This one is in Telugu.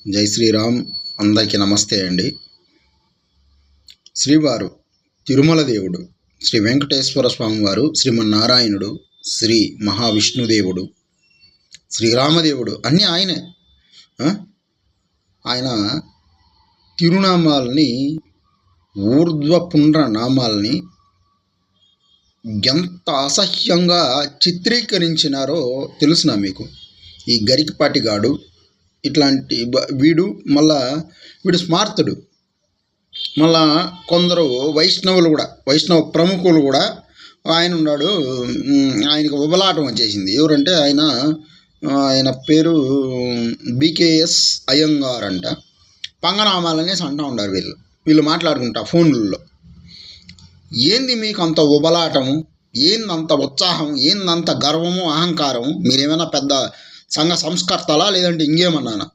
జై శ్రీరామ్. అందరికీ నమస్తే అండి. శ్రీవారు తిరుమల దేవుడు, శ్రీ వెంకటేశ్వర స్వామివారు, శ్రీమన్నారాయణుడు, శ్రీ మహావిష్ణుదేవుడు, శ్రీరామదేవుడు అన్నీ ఆయనే. ఆయన తిరునామాలని, ఊర్ధ్వపుండ్ర నామాలని ఎంత అసహ్యంగా చిత్రీకరించినారో తెలుసునా మీకు? ఈ గరికపాటిగాడు ఇట్లాంటి వీడు వీడు స్మార్తుడు. మళ్ళా కొందరు వైష్ణవులు కూడా, వైష్ణవ ప్రముఖులు కూడా ఆయన ఉన్నాడు. ఆయనకు ఉబలాటం వచ్చేసింది. ఎవరంటే ఆయన పేరు బీకేఎస్ అయ్యంగార్ అంట. పంగనామాలనేసి అంటూ ఉండారు వీళ్ళు మాట్లాడుకుంటా ఫోన్లలో. ఏంది మీకు అంత ఉబలాటము? ఏందంత ఉత్సాహం? ఏందంత గర్వము, అహంకారం? మీరేమైనా పెద్ద సంఘ సంస్కర్తలా లేదంటే ఇంకేమన్నానా?